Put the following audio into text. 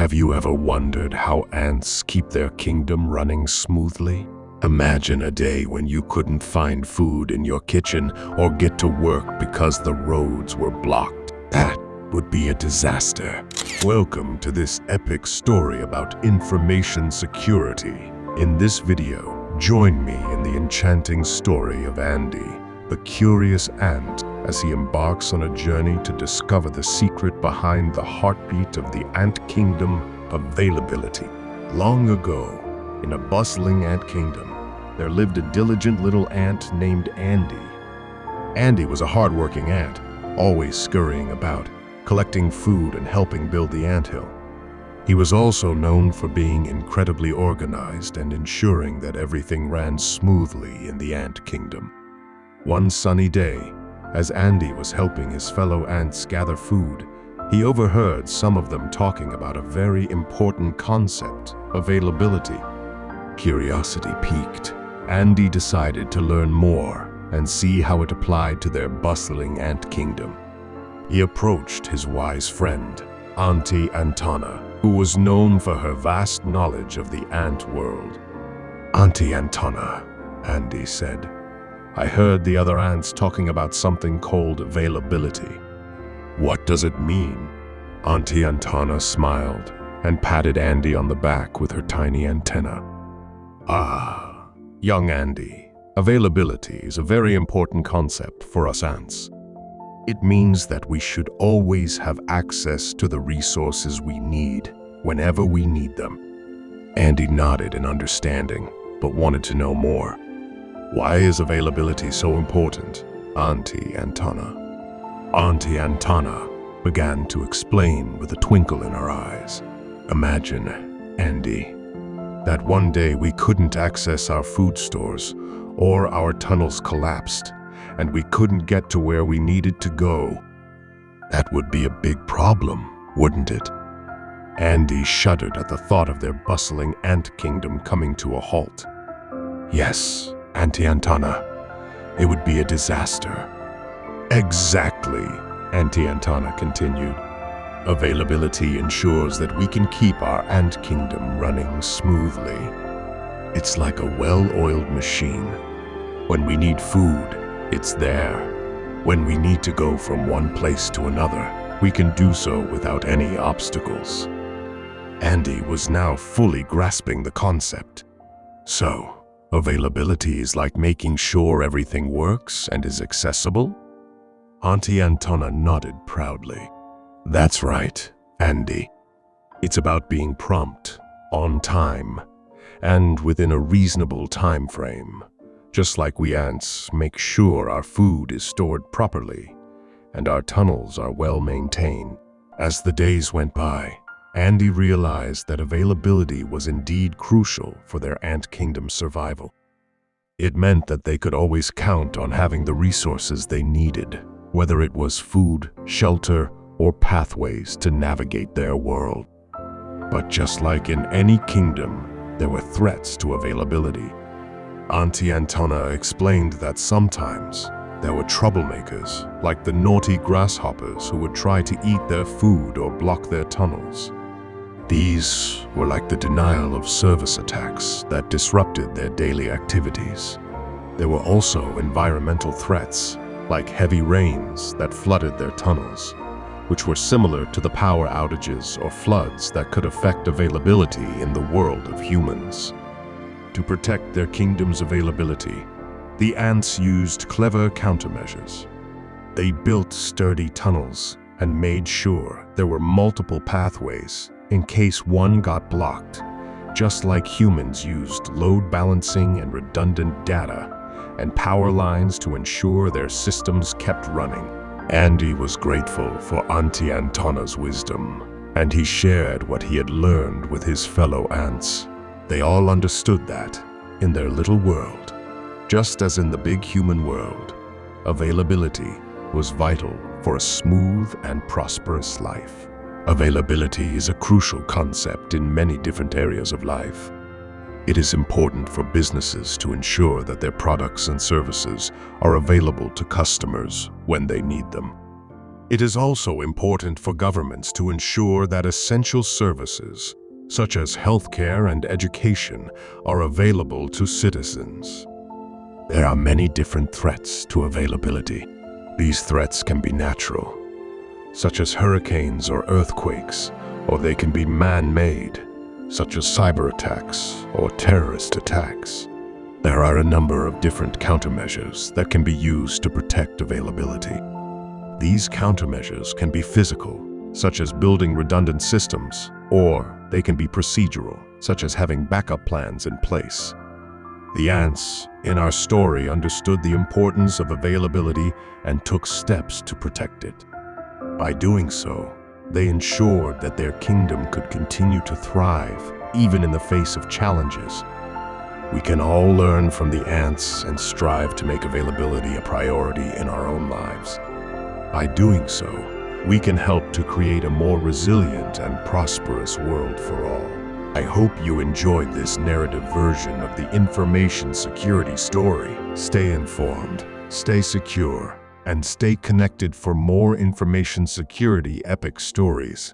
Have you ever wondered how ants keep their kingdom running smoothly? Imagine a day when you couldn't find food in your kitchen or get to work because the roads were blocked. That would be a disaster. Welcome to this epic story about information security. In this video, join me in the enchanting story of Andy, the curious ant, as he embarks on a journey to discover the secret behind the heartbeat of the ant kingdom, availability. Long ago, in a bustling ant kingdom, there lived a diligent little ant named Andy. Andy was a hard-working ant, always scurrying about, collecting food and helping build the anthill. He was also known for being incredibly organized and ensuring that everything ran smoothly in the ant kingdom. One sunny day, as Andy was helping his fellow ants gather food, he overheard some of them talking about a very important concept, availability. Curiosity piqued. Andy decided to learn more and see how it applied to their bustling ant kingdom. He approached his wise friend, Auntie Antona, who was known for her vast knowledge of the ant world. "Auntie Antona," Andy said, "I heard the other ants talking about something called availability. What does it mean?" Auntie Antona smiled and patted Andy on the back with her tiny antenna. "Ah, young Andy, availability is a very important concept for us ants. It means that we should always have access to the resources we need whenever we need them." Andy nodded in understanding, but wanted to know more. "Why is availability so important, Auntie Antona?" Auntie Antona began to explain with a twinkle in her eyes. "Imagine, Andy, that one day we couldn't access our food stores, or our tunnels collapsed, and we couldn't get to where we needed to go. That would be a big problem, wouldn't it?" Andy shuddered at the thought of their bustling ant kingdom coming to a halt. "Yes, Auntie Antona, it would be a disaster." "Exactly," Auntie Antona continued. "Availability ensures that we can keep our ant kingdom running smoothly. It's like a well-oiled machine. When we need food, it's there. When we need to go from one place to another, we can do so without any obstacles." Andy was now fully grasping the concept. "So, availability is like making sure everything works and is accessible?" Auntie Antona nodded proudly. "That's right, Andy. It's about being prompt, on time, and within a reasonable time frame. Just like we ants make sure our food is stored properly and our tunnels are well maintained." As the days went by, Andy realized that availability was indeed crucial for their ant kingdom's survival. It meant that they could always count on having the resources they needed, whether it was food, shelter, or pathways to navigate their world. But just like in any kingdom, there were threats to availability. Auntie Antona explained that sometimes there were troublemakers, like the naughty grasshoppers who would try to eat their food or block their tunnels. These were like the denial of service attacks that disrupted their daily activities. There were also environmental threats, like heavy rains that flooded their tunnels, which were similar to the power outages or floods that could affect availability in the world of humans. To protect their kingdom's availability, the ants used clever countermeasures. They built sturdy tunnels and made sure there were multiple pathways in case one got blocked, just like humans used load balancing and redundant data and power lines to ensure their systems kept running. Andy was grateful for Auntie Antona's wisdom, and he shared what he had learned with his fellow ants. They all understood that, in their little world, just as in the big human world, availability was vital for a smooth and prosperous life. Availability is a crucial concept in many different areas of life. It is important for businesses to ensure that their products and services are available to customers when they need them. It is also important for governments to ensure that essential services, such as healthcare and education, are available to citizens. There are many different threats to availability. These threats can be natural, such as hurricanes or earthquakes, or they can be man-made, such as cyber attacks or terrorist attacks. There are a number of different countermeasures that can be used to protect availability. These countermeasures can be physical, such as building redundant systems, or they can be procedural, such as having backup plans in place. The ants in our story understood the importance of availability and took steps to protect it. By doing so, they ensured that their kingdom could continue to thrive, even in the face of challenges. We can all learn from the ants and strive to make availability a priority in our own lives. By doing so, we can help to create a more resilient and prosperous world for all. I hope you enjoyed this narrative version of the information security story. Stay informed, stay secure, and stay connected for more information security epic stories.